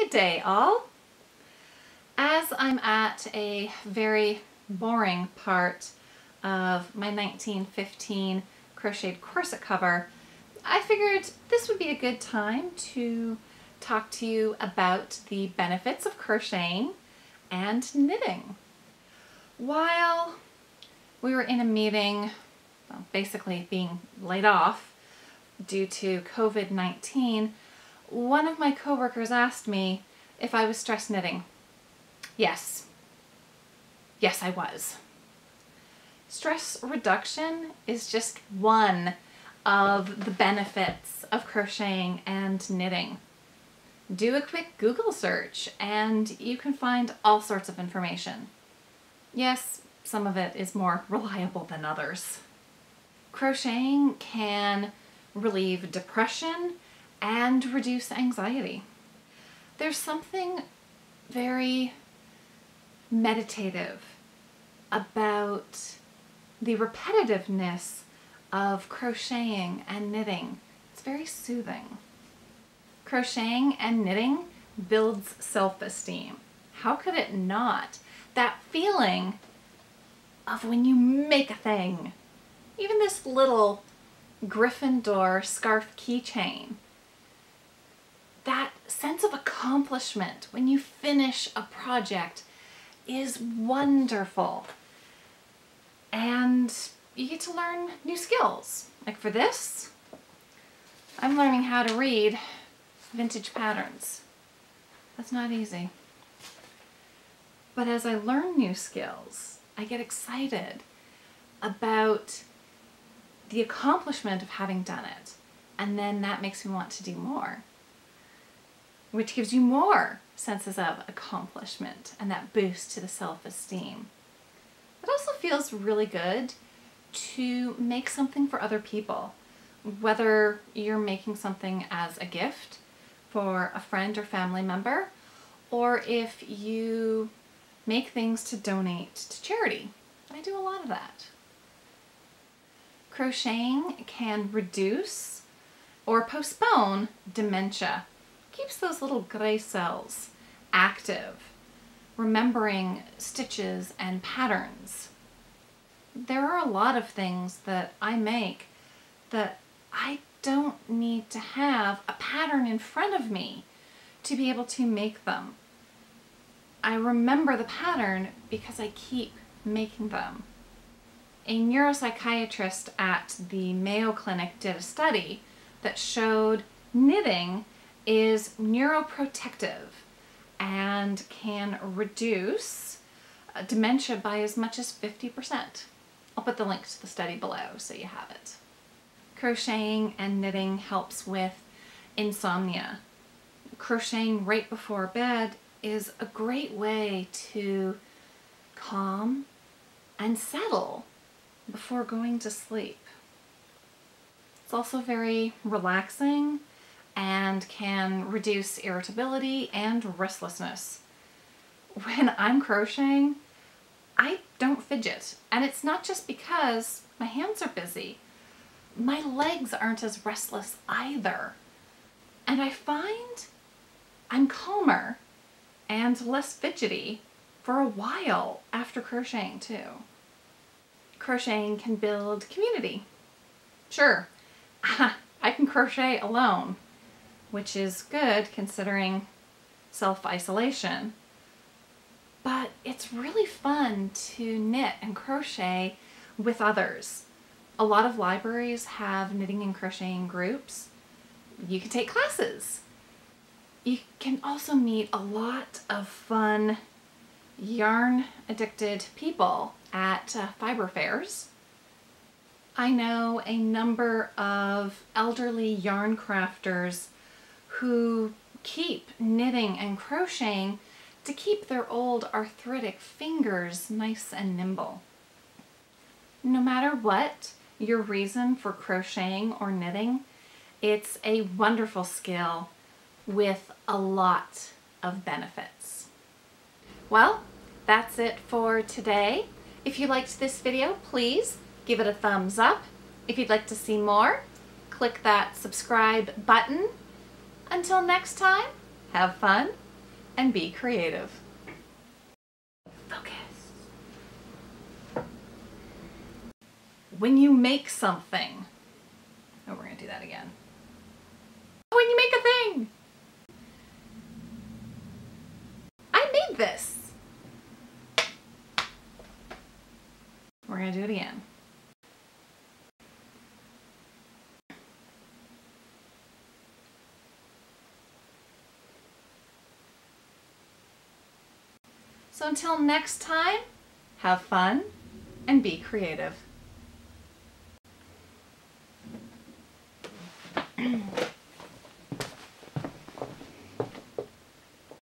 Good day, all. As I'm at a very boring part of my 1915 crocheted corset cover, I figured this would be a good time to talk to you about the benefits of crocheting and knitting. While we were in a meeting, well, basically being laid off due to COVID-19, one of my coworkers asked me if I was stress knitting. Yes. Yes, I was. Stress reduction is just one of the benefits of crocheting and knitting. Do a quick Google search and you can find all sorts of information. Yes, some of it is more reliable than others. Crocheting can relieve depression and reduce anxiety. There's something very meditative about the repetitiveness of crocheting and knitting. It's very soothing. Crocheting and knitting builds self-esteem. How could it not? That feeling of when you make a thing. Even this little Gryffindor scarf keychain. That sense of accomplishment when you finish a project is wonderful. And you get to learn new skills. Like for this, I'm learning how to read vintage patterns. That's not easy. But as I learn new skills, I get excited about the accomplishment of having done it. And then that makes me want to do more, which gives you more senses of accomplishment and that boost to the self-esteem. It also feels really good to make something for other people, whether you're making something as a gift for a friend or family member, or if you make things to donate to charity. I do a lot of that. Crocheting can reduce or postpone dementia. Keeps those little gray cells active, remembering stitches and patterns. There are a lot of things that I make that I don't need to have a pattern in front of me to be able to make them. I remember the pattern because I keep making them. A neuropsychiatrist at the Mayo Clinic did a study that showed knitting is neuroprotective and can reduce dementia by as much as 50%. I'll put the link to the study below so you have it. Crocheting and knitting helps with insomnia. Crocheting right before bed is a great way to calm and settle before going to sleep. It's also very relaxing and can reduce irritability and restlessness. When I'm crocheting, I don't fidget. And it's not just because my hands are busy. My legs aren't as restless either. And I find I'm calmer and less fidgety for a while after crocheting too. Crocheting can build community. Sure, I can crochet alone, which is good considering self-isolation. But it's really fun to knit and crochet with others. A lot of libraries have knitting and crocheting groups. You can take classes. You can also meet a lot of fun yarn-addicted people at fiber fairs. I know a number of elderly yarn crafters who keep knitting and crocheting to keep their old arthritic fingers nice and nimble. No matter what your reason for crocheting or knitting, it's a wonderful skill with a lot of benefits. Well, that's it for today. If you liked this video, please give it a thumbs up. If you'd like to see more, click that subscribe button. Until next time, have fun and be creative. Focus. When you make something. Oh, we're going to do that again. When you make a thing. I made this. We're going to do it again. So until next time, have fun and be creative.